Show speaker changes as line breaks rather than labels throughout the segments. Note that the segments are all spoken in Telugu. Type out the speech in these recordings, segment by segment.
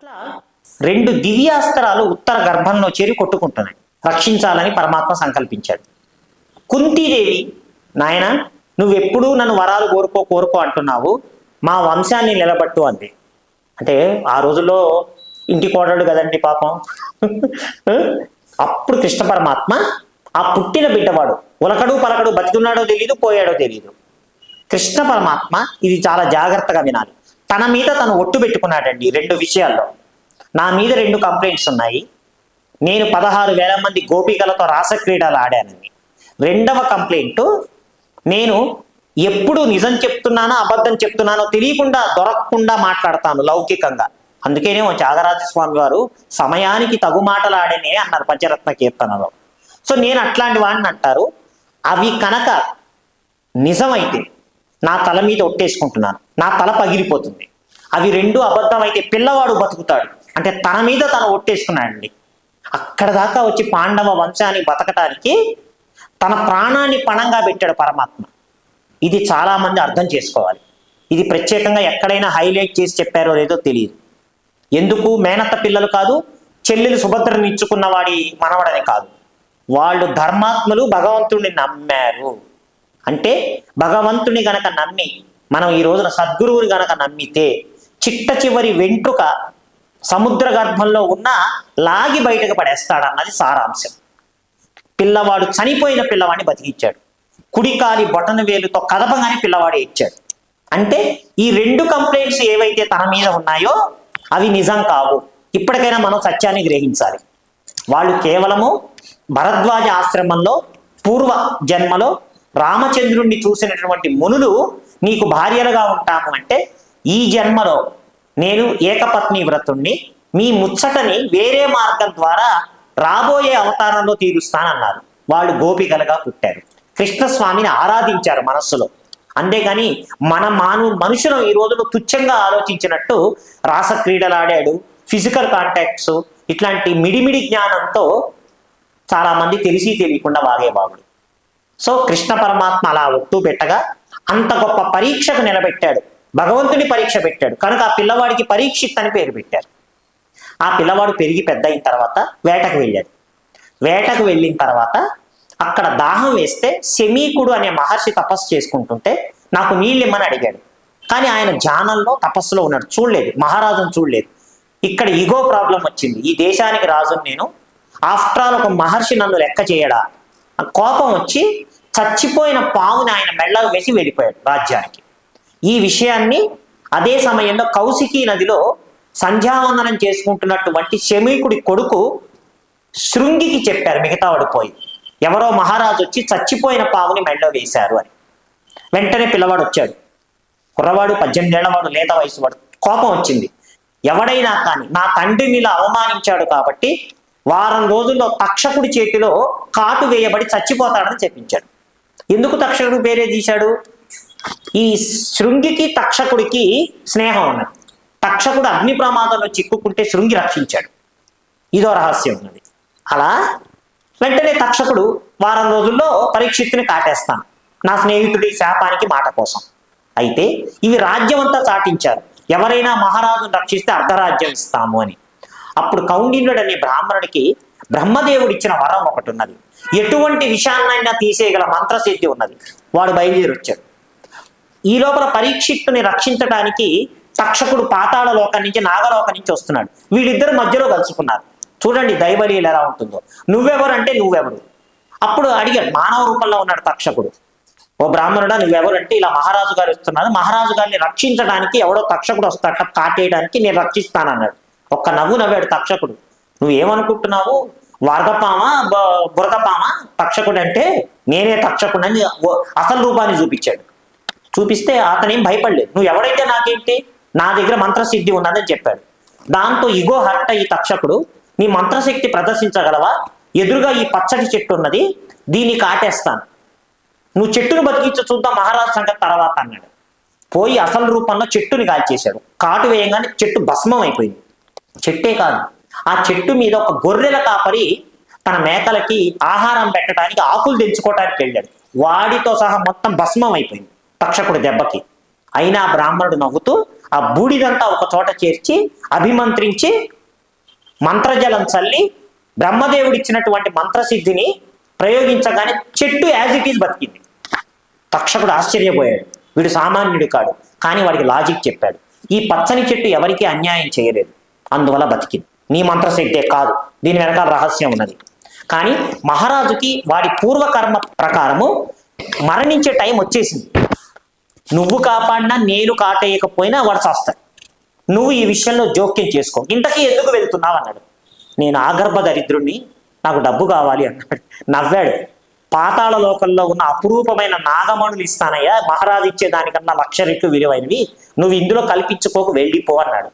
అట్లా రెండు దివ్యాస్త్రాలు ఉత్తర గర్భంలో చేరి కొట్టుకుంటున్నాయి. రక్షించాలని పరమాత్మ సంకల్పించాడు. కుంతీదేవి, నాయన నువ్వెప్పుడూ నన్ను వరాలు కోరుకో కోరుకో అంటున్నావు, మా వంశాన్ని నిలబట్టు అంది. అంటే ఆ రోజుల్లో ఇంటి కోడడు కదండి పాపం. అప్పుడు కృష్ణ పరమాత్మ ఆ పుట్టిన బిడ్డవాడు ఉలకడు పలకడు, బతికున్నాడో తెలియదు పోయాడో తెలియదు. కృష్ణ పరమాత్మ ఇది చాలా జాగ్రత్తగా వినాలి. తన మీద తను ఒట్టు పెట్టుకున్నాడండి రెండు విషయాల్లో. నా మీద 2 కంప్లైంట్స్ ఉన్నాయి. నేను 16,000 మంది గోపికలతో రాసక్రీడలు ఆడానని. రెండవ కంప్లైంట్, నేను ఎప్పుడు నిజం చెప్తున్నానో అబద్ధం చెప్తున్నానో తెలియకుండా దొరకకుండా మాట్లాడతాను లౌకికంగా. అందుకేనేమో త్యాగరాజస్వామి వారు సమయానికి తగు మాటలు ఆడనే అన్నారు పంచరత్న కీర్తనలో. సో నేను అట్లాంటి వాడిని అంటారు. అవి కనుక నిజమైతే నా తల మీద ఒట్టేసుకుంటున్నాను, నా తల పగిలిపోతుంది. అవి 2 అబద్ధం అయితే పిల్లవాడు బతుకుతాడు అంటే తన మీద తను ఒట్టేసుకున్నాడండి. అక్కడ దాకా వచ్చి పాండవ వంశాన్ని బతకటానికి తన ప్రాణాన్ని పణంగా పెట్టాడు పరమాత్మ. ఇది చాలా మంది అర్థం చేసుకోవాలి. ఇది ప్రత్యేకంగా ఎక్కడైనా హైలైట్ చేసి చెప్పారో లేదో తెలియదు. ఎందుకు మేనత్త పిల్లలు కాదు, చెల్లెలు సుభద్రని ఇచ్చుకున్న వాడి మనవడని కాదు, వాళ్ళు ధర్మాత్ములు, భగవంతుడిని నమ్మారు. అంటే భగవంతుని గనక నమ్మి మనం ఈ రోజున సద్గురువుని గనక నమ్మితే చిట్ట చివరి వెంట్రుక సముద్ర గర్భంలో ఉన్న లాగి బయటకు పడేస్తాడన్నది సారాంశం. పిల్లవాడు చనిపోయిన పిల్లవాడిని బతికిచ్చాడు. కుడికాలి బొటన వేలుతో కదపగానే పిల్లవాడు ఇచ్చాడు. అంటే ఈ 2 కంప్లైంట్స్ ఏవైతే తన మీద ఉన్నాయో అవి నిజం కావు. ఇప్పటికైనా మనం సత్యాన్ని గ్రహించాలి. వాళ్ళు కేవలము భరద్వాజ ఆశ్రమంలో పూర్వ జన్మలో రామచంద్రుణ్ణి చూసినటువంటి మునులు నీకు భార్యలుగా ఉంటాము అంటే, ఈ జన్మలో నేను ఏకపత్ని వ్రతుణ్ణి, మీ ముచ్చటని వేరే మార్గం ద్వారా రాబోయే అవతారంలో తీరుస్తానన్నారు. వాళ్ళు గోపికలుగా పుట్టారు, కృష్ణస్వామిని ఆరాధించారు మనస్సులో. అంతేగాని మనుషులు ఈ రోజులో తుచ్చంగా ఆలోచించినట్టు రాసక్రీడలు ఆడాడు, ఫిజికల్ కాంటాక్ట్స్ ఇట్లాంటి మిడిమిడి జ్ఞానంతో చాలా మంది తెలిసి తెలియకుండా వాగేవాగుడు. సో కృష్ణ పరమాత్మ అలా ఒట్టు పెట్టగా అంత గొప్ప పరీక్షకు నిలబెట్టాడు, భగవంతుని పరీక్ష పెట్టాడు. కనుక ఆ పిల్లవాడికి పరీక్షిత్ అని పేరు పెట్టారు. ఆ పిల్లవాడు పెరిగి పెద్ద అయిన తర్వాత వేటకు వెళ్ళాడు. వేటకు వెళ్ళిన తర్వాత అక్కడ దాహం వేస్తే శమీకుడు అనే మహర్షి తపస్సు చేసుకుంటుంటే నాకు నీళ్ళు ఇమ్మని అడిగాడు. కానీ ఆయన ధ్యానంలో తపస్సులో ఉన్నాడు, చూడలేదు, మహారాజును చూడలేదు. ఇక్కడ ఈగో ప్రాబ్లం వచ్చింది. ఈ దేశానికి రాజును నేను, ఆఫ్టర్ ఆల్ ఒక మహర్షి నన్ను లెక్క చేయడా, కోపం వచ్చి చచ్చిపోయిన పావుని ఆయన మెళ్ళకు వేసి వెళ్ళిపోయాడు రాజ్యానికి. ఈ విషయాన్ని అదే సమయంలో కౌశికీ నదిలో సంధ్యావందనం చేసుకుంటున్నటువంటి శమీకుడి కొడుకు శృంగికి చెప్పారు, మిగతా పడిపోయి ఎవరో మహారాజు వచ్చి చచ్చిపోయిన పావుని మెళ్ళో వేశారు అని. వెంటనే పిల్లవాడు వచ్చాడు, కుర్రవాడు 18 ఏళ్లవాడు, లేత వయసు వాడు. కోపం వచ్చింది. ఎవడైనా కానీ నా తండ్రిని ఇలా అవమానించాడు కాబట్టి వారం రోజుల్లో తక్షకుడి చేతిలో కాటు వేయబడి చచ్చిపోతాడని చెప్పించాడు. ఎందుకు తక్షకుడు పేరే తీశాడు? ఈ శృంగికి తక్షకుడికి స్నేహం ఉన్నది. తక్షకుడు అగ్ని ప్రమాదంలో చిక్కుకుంటే శృంగి రక్షించాడు. ఇదో రహస్యం ఉన్నది. అలా వెంటనే తక్షకుడు వారం రోజుల్లో పరీక్షిత్తుని కాటేస్తాను నా స్నేహితుడి శాపానికి మాట కోసం. అయితే ఇవి రాజ్యం అంతా చాటించారు, ఎవరైనా మహారాజును రక్షిస్తే అర్ధరాజ్యం ఇస్తాము అని. అప్పుడు కౌండిన్యుడు అనే బ్రాహ్మణుడికి బ్రహ్మదేవుడు ఇచ్చిన వరం ఒకటి ఉన్నది. ఎటువంటి విషయాన్నైనా తీసేయగల మంత్రసిద్ధి ఉన్నది. వాడు బయలుదేరి వచ్చాడు. ఈ లోపల పరీక్షిత్తుని రక్షించడానికి తక్షకుడు పాతాళ లోకం నుంచి నాగలోకం నుంచి వస్తున్నాడు. వీళ్ళిద్దరు మధ్యలో కలుసుకున్నారు. చూడండి దైవలీల ఎలా ఉంటుందో. నువ్వెవరు అంటే నువ్వెవరు? అప్పుడు అడిగాడు, మానవ రూపంలో ఉన్నాడు తక్షకుడు. ఓ బ్రాహ్మణుడా నువ్వెవరు అంటే, ఇలా మహారాజు గారు వస్తున్నారు, మహారాజు గారిని రక్షించడానికి ఎవడో తక్షకుడు వస్తాట, కాటేయడానికి నేను రక్షిస్తానన్నాడు. ఒక్క నవ్వు నవ్వాడు తక్షకుడు. నువ్వేమనుకుంటున్నావు, వర్గపామా బురదపామా? తక్షకుడు అంటే నేనే తక్షకుడు అని అసలు రూపాన్ని చూపించాడు. చూపిస్తే అతనేం భయపడలేదు. నువ్వు ఎవడైతే నాకేంటి, నా దగ్గర మంత్రసిద్ధి ఉన్నదని చెప్పాడు. దాంతో ఇగో హర్ట్ ఈ తక్షకుడు, నీ మంత్రశక్తి ప్రదర్శించగలవా? ఎదురుగా ఈ పచ్చటి చెట్టు ఉన్నది, దీన్ని కాటేస్తాను, నువ్వు చెట్టును బతికించు చూద్దాం మహారాజు సంగతి తర్వాత అన్నాడు. పోయి అసలు రూపంలో చెట్టుని కాల్చేశాడు. కాటు వేయంగానే చెట్టు భస్మం అయిపోయింది. చెట్టే కాదు, ఆ చెట్టు మీద ఒక గొర్రెల కాపరి తన మేకలకి ఆహారం పెట్టడానికి ఆకులు తెంచుకోవడానికి వెళ్ళాడు. వాడితో సహా మొత్తం భస్మం అయిపోయింది తక్షకుడి దెబ్బకి. అయినా బ్రాహ్మణుడు నవ్వుతూ ఆ బూడిదంతా ఒక చోట చేర్చి అభిమంత్రించి మంత్రజలం చల్లి బ్రహ్మదేవుడు ఇచ్చినటువంటి మంత్రసిద్ధిని ప్రయోగించగానే చెట్టు యాజ్ ఇట్ ఈజ్ బతికింది. తక్షకుడు ఆశ్చర్యపోయాడు. వీడు సామాన్యుడు కాడు, కానీ వాడికి లాజిక్ చెప్పాడు. ఈ పచ్చని చెట్టు ఎవరికీ అన్యాయం చేయలేదు, అందువల్ల బతికింది. నీ మంత్రసిద్ధే కాదు, దీని వెనకాల రహస్యం ఉన్నది. కానీ మహారాజుకి వాడి పూర్వకర్మ ప్రకారము మరణించే టైం వచ్చేసింది. నువ్వు కాపాడినా నేను కాటేయకపోయినా వాడు చేస్తాడు. నువ్వు ఈ విషయంలో జోక్యం చేసుకో, ఇంతకీ ఎందుకు వెళ్తున్నావు అన్నాడు. నేను ఆగర్భ దరిద్రుణ్ణి, నాకు డబ్బు కావాలి అన్నాడు. నవ్వాడు. పాతాళ లోకంలో ఉన్న అపురూపమైన నాగమణులు ఇస్తానయ్యా, మహారాజు ఇచ్చేదానికన్నా 1,00,000 రెట్లు విలువైనవి, నువ్వు ఇందులో కల్పించుకోకు, వెళ్ళిపో అన్నాడు.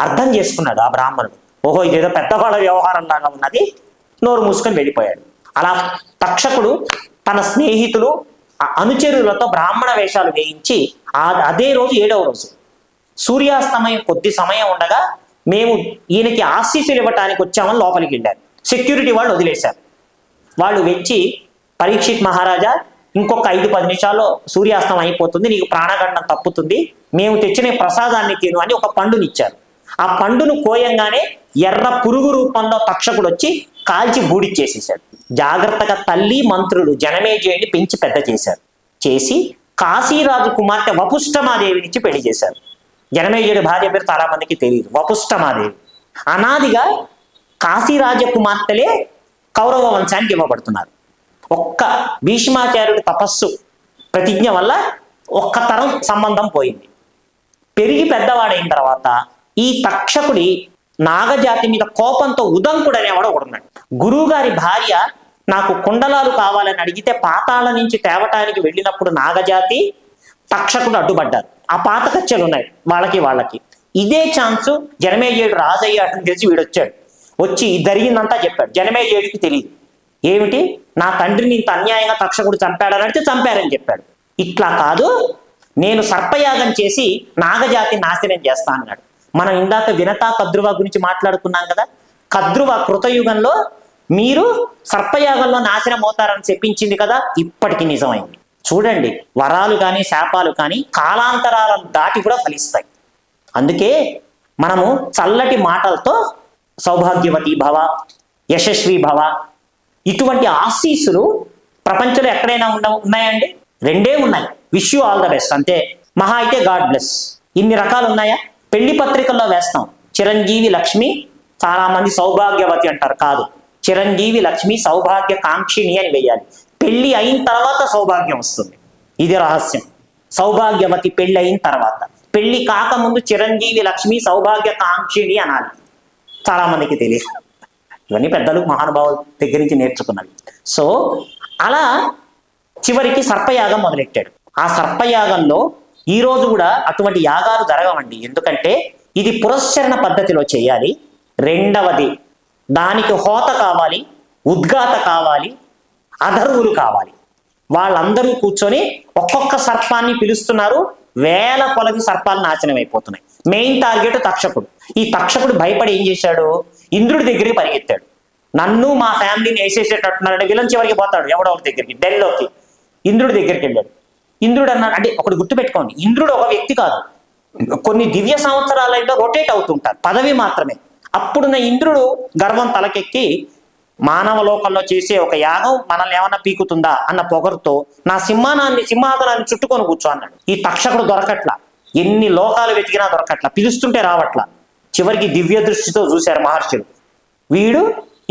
అర్థం చేసుకున్నాడు ఆ బ్రాహ్మణుడు. ఓహో, ఇదేదో పెద్దవాళ్ళ వ్యవహారం లాగా ఉన్నది, నోరు మూసుకొని వెళ్ళిపోయాడు. అలా తక్షకుడు తన స్నేహితులు అనుచరులతో బ్రాహ్మణ వేషాలు వేయించి అదే రోజు 7వ రోజు సూర్యాస్తమయం కొద్ది సమయం ఉండగా మేము ఈయనకి ఆశీస్సులు ఇవ్వటానికి వచ్చామని లోపలికి వెళ్ళారు. సెక్యూరిటీ వాళ్ళు వదిలేశారు. వాళ్ళు వచ్చి, పరీక్షిత్ మహారాజా, ఇంకొక 5-10 నిమిషాల్లో సూర్యాస్తం అయిపోతుంది, నీకు ప్రాణగండం తప్పుతుంది, మేము తెచ్చిన ప్రసాదాన్ని తిను అని ఒక పండునిచ్చారు. ఆ పండును కోయంగానే ఎర్ర పురుగు రూపంలో తక్షకుడు వచ్చి కాల్చి బూడిచ్చేసేసాడు. జాగ్రత్తగా తల్లి మంత్రులు జనమేజయుడిని పెంచి పెద్ద చేశారు. చేసి కాశీరాజు కుమార్తె వపుష్టమాదేవినిచ్చి పెళ్లి చేశారు. జనమేజయుడి భార్య పేరు చాలా మందికి తెలియదు, వపుష్టమాదేవి. అనాదిగా కాశీరాజ కుమార్తెలే కౌరవ వంశానికి ఇవ్వబడుతున్నారు. ఒక్క భీష్మాచార్యుడి తపస్సు ప్రతిజ్ఞ వల్ల ఒక్క తరం సంబంధం పోయింది. పెరిగి పెద్దవాడైన తర్వాత ఈ తక్షకుడి నాగజాతి మీద కోపంతో ఉదంకుడు అనేవాడు ఒకడున్నాడు. గురువు గారి భార్య నాకు కుండలాలు కావాలని అడిగితే పాతాళ నుంచి తేవటానికి వెళ్ళినప్పుడు నాగజాతి తక్షకుడు అడ్డుపడ్డారు. ఆ పాత కచ్చలు ఉన్నాయి వాళ్ళకి. ఇదే ఛాన్సు జనమేజయుడు రాజయ్యాడని తెలిసి వీడొచ్చాడు. వచ్చి జరిగిందంతా చెప్పాడు. జనమేజయుడికి తెలియదు. ఏమిటి, నా తండ్రిని ఇంత అన్యాయంగా తక్షకుడు చంపాడని అడిగితే చంపారని చెప్పాడు. ఇట్లా కాదు, నేను సర్పయాగం చేసి నాగజాతి నాశనం చేస్తా అన్నాడు. మనం ఇందాక వినతా కద్రువ గురించి మాట్లాడుకున్నాం కదా. కద్రువ కృతయుగంలో మీరు సర్పయాగంలో నాశనం అవుతారని చెప్పించింది కదా, ఇప్పటికీ నిజమైంది. చూడండి, వరాలు కానీ శాపాలు కానీ కాలాంతరాలను దాటి కూడా ఫలిస్తాయి. అందుకే మనము చల్లటి మాటలతో సౌభాగ్యవతి భవ, యశస్వి భవ, ఇటువంటి ఆశీస్సులు ప్రపంచంలో ఎక్కడైనా ఉన్నాయండి? 2 ఉన్నాయి. Wish you all the best అంతే. మహా అయితే గాడ్ బ్లెస్. ఇన్ని రకాలు ఉన్నాయా? పెళ్లి పత్రికల్లో వేస్తాం చిరంజీవి లక్ష్మి, చాలా మంది సౌభాగ్యవతి అంటారు. కాదు, చిరంజీవి లక్ష్మి సౌభాగ్య కాంక్షిణి అని వేయాలి. పెళ్లి అయిన తర్వాత సౌభాగ్యం వస్తుంది. ఇది రహస్యం. సౌభాగ్యవతి పెళ్లి అయిన తర్వాత, పెళ్లి కాకముందు చిరంజీవి లక్ష్మి సౌభాగ్య కాంక్షిణి అనాలి. చాలా మందికి తెలియదు. ఇవన్నీ పెద్దలు మహానుభావుల దగ్గర నుంచి నేర్చుకున్నవి. సో అలా చివరికి సర్పయాగం మొదలెట్టాడు. ఆ సర్పయాగంలో ఈ రోజు కూడా అటువంటి యాగాలు జరగవండి. ఎందుకంటే ఇది పురస్చరణ పద్ధతిలో చేయాలి. రెండవది, దానికి హోత కావాలి, ఉద్గాత కావాలి, అధర్వులు కావాలి. వాళ్ళందరూ కూర్చొని ఒక్కొక్క సర్పాన్ని పిలుస్తున్నారు. వేల కొలది సర్పాలు నాశనం అయిపోతున్నాయి. మెయిన్ టార్గెట్ తక్షకుడు. ఈ తక్షకుడు భయపడి ఏం చేశాడు, ఇంద్రుడి దగ్గరికి పరిగెత్తాడు. నన్ను మా ఫ్యామిలీని వేసేసేటట్టున్నారంటే విలన్ చివరికి పోతాడు ఎవడో ఒకటి దగ్గరికి, డెల్లోకి. ఇంద్రుడి దగ్గరికి వెళ్ళాడు. ఇంద్రుడు అన్నాడు, అంటే ఒకటి గుర్తుపెట్టుకోండి, ఇంద్రుడు ఒక వ్యక్తి కాదు, కొన్ని దివ్య సంవత్సరాలైనా రొటేట్ అవుతుంటారు, పదవి మాత్రమే. అప్పుడున్న ఇంద్రుడు గర్వం తలకెక్కి మానవ లోకంలో చేసే ఒక యాగం మనల్ని ఏమన్నా పీకుతుందా అన్న పొగరుతో నా సింహాసనాన్ని చుట్టుకొని కూర్చో అన్నాడు. ఈ తక్షకుడు దొరకట్లా, ఎన్ని లోకాలు వెతికినా దొరకట్లా, పిలుస్తుంటే రావట్లా. చివరికి దివ్య దృష్టితో చూశారు మహర్షులు. వీడు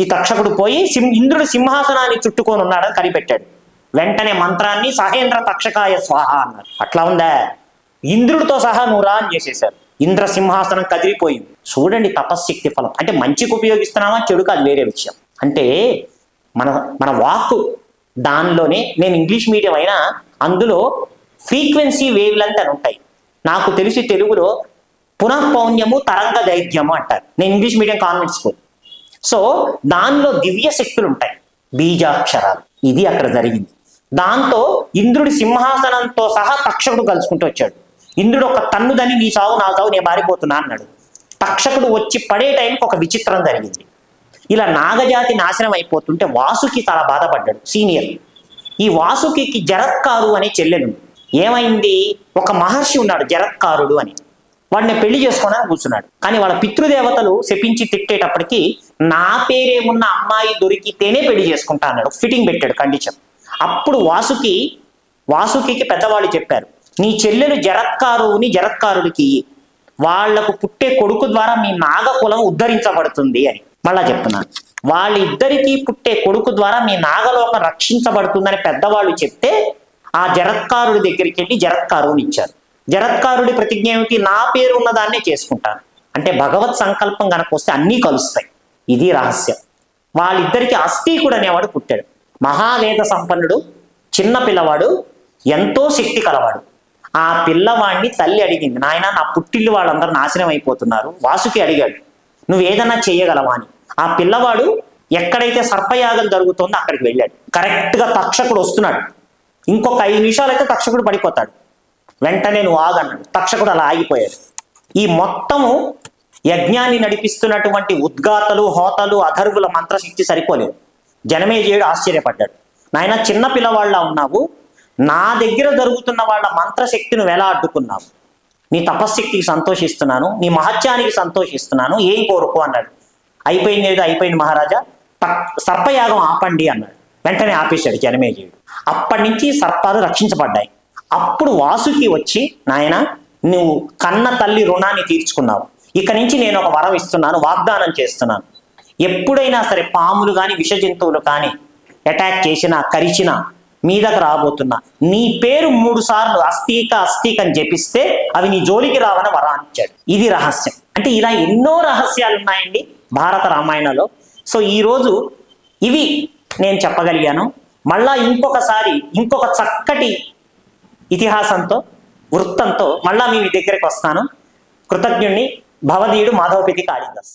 ఈ తక్షకుడు పోయి ఇంద్రుడు సింహాసనాన్ని చుట్టుకొని ఉన్నాడని కనిపెట్టాడు. వెంటనే మంత్రాన్ని సహేంద్ర తక్షకాయ స్వాహ అన్నారు. అట్లా ఉందా, ఇంద్రుడితో సహా నువ్వు రా అని చేసేశారు. ఇంద్ర సింహాసనం కదిలిపోయింది. చూడండి తపశ్శక్తి ఫలం. అంటే మంచికి ఉపయోగిస్తున్నామా చెడుకు అది వేరే విషయం. అంటే మన వాక్కు దానిలోనే, నేను ఇంగ్లీష్ మీడియం అయినా అందులో ఫ్రీక్వెన్సీ వేవ్ లెంత్ అని ఉంటాయి. నాకు తెలిసి తెలుగులో పునఃపౌన్యము తరంగ దైర్ఘ్యము అంటారు. నేను English medium convent school. So దానిలో దివ్య శక్తులు ఉంటాయి, బీజాక్షరాలు. ఇది అక్కడ జరిగింది. దాంతో ఇంద్రుడి సింహాసనంతో సహా తక్షకుడు కలుసుకుంటూ వచ్చాడు. ఇంద్రుడు ఒక తన్నుదని నీ సావు నా సావు నేను మారిపోతున్నా అన్నాడు. తక్షకుడు వచ్చి పడే టైంకి ఒక విచిత్రం జరిగింది. ఇలా నాగజాతి నాశనం అయిపోతుంటే వాసుకి చాలా బాధపడ్డాడు, సీనియర్. ఈ వాసుకి జరత్కారు అనే చెల్లెలు. ఏమైంది, ఒక మహర్షి ఉన్నాడు జరత్కారుడు అని. వాడిని పెళ్లి చేసుకోవడానికి కూర్చున్నాడు. కానీ వాళ్ళ పితృదేవతలు శపించి తిట్టేటప్పటికి నా పేరేమున్న అమ్మాయి దొరికితేనే పెళ్లి చేసుకుంటా అన్నాడు. ఫిట్టింగ్ పెట్టాడు కండిషన్. అప్పుడు వాసుకి పెద్దవాళ్ళు చెప్పారు, నీ చెల్లెలు జరత్కారుడికి వాళ్లకు పుట్టే కొడుకు ద్వారా మీ నాగకులం ఉద్ధరించబడుతుంది అని. మళ్ళా చెప్తున్నాను, వాళ్ళిద్దరికీ పుట్టే కొడుకు ద్వారా మీ నాగలోకం రక్షించబడుతుందని పెద్దవాళ్ళు చెప్తే ఆ జరత్కారుడి దగ్గరికి వెళ్ళి జరత్కారుని ఇచ్చారు. జరత్కారుడి ప్రతిజ్ఞ ఏమిటి? నా పేరు ఉన్నదాన్నే చేసుకుంటాను అంటే భగవత్ సంకల్పం కనుక వస్తే అన్నీ కలుస్తాయి. ఇది రహస్యం. వాళ్ళిద్దరికి అస్థీకుడు అనేవాడు పుట్టాడు. మహావేద సంపన్నుడు, చిన్న పిల్లవాడు, ఎంతో శక్తి కలవాడు. ఆ పిల్లవాడిని తల్లి అడిగింది, నాయన నా పుట్టిల్లు వాళ్ళందరూ నాశనం అయిపోతున్నారు. వాసుకి అడిగాడు, నువ్వు ఏదన్నా చేయగలవా అని. ఆ పిల్లవాడు ఎక్కడైతే సర్పయాగం జరుగుతుందో అక్కడికి వెళ్ళాడు. కరెక్ట్గా తక్షకుడు వస్తున్నాడు. ఇంకొక 5 నిమిషాలు అయితే తక్షకుడు పడిపోతాడు. వెంటనే నువ్వు ఆగన్నాడు. తక్షకుడు అలా ఆగిపోయాడు. ఈ మొత్తము యజ్ఞాన్ని నడిపిస్తున్నటువంటి ఉద్గాతలు, హోతలు, అధర్వుల మంత్రశక్తి సరిపోలేదు. జనమేజయుడు ఆశ్చర్యపడ్డాడు. నాయన చిన్న పిల్లవాళ్ళ ఉన్నావు, నా దగ్గర జరుగుతున్న వాళ్ళ మంత్రశక్తిని ఎలా అడ్డుకున్నావు? నీ తపశ్శక్తికి సంతోషిస్తున్నాను, నీ మహత్యానికి సంతోషిస్తున్నాను, ఏం కోరుకో అన్నాడు. అయిపోయింది ఏదో అయిపోయింది మహారాజా, సర్పయాగం ఆపండి అన్నాడు. వెంటనే ఆపేశాడు జనమేజయుడు. అప్పటి నుంచి సర్పాలు రక్షించబడ్డాయి. అప్పుడు వాసుకి వచ్చి, నాయన నువ్వు కన్న తల్లి రుణాన్ని తీర్చుకున్నావు, ఇక నుంచి నేను ఒక వరం ఇస్తున్నాను, వాగ్దానం చేస్తున్నాను. ఎప్పుడైనా సరే పాములు కానీ విష జంతువులు కానీ అటాక్ చేసినా కరిచినా మీదకు రాబోతున్నా నీ పేరు 3 సార్లు అస్థీక అని జపిస్తే అవి నీ జోలికి రావని వరాన్ని ఇచ్చాడు. ఇది రహస్యం. అంటే ఇలా ఎన్నో రహస్యాలు ఉన్నాయండి భారత రామాయణంలో. సో ఈరోజు ఇవి నేను చెప్పగలిగాను. మళ్ళా ఇంకొకసారి ఇంకొక చక్కటి ఇతిహాసంతో, వృత్తంతో మళ్ళా మీ దగ్గరికి వస్తాను. కృతజ్ఞుణ్ణి. భవదీయుడు మాధవపతి కాళిదాస్.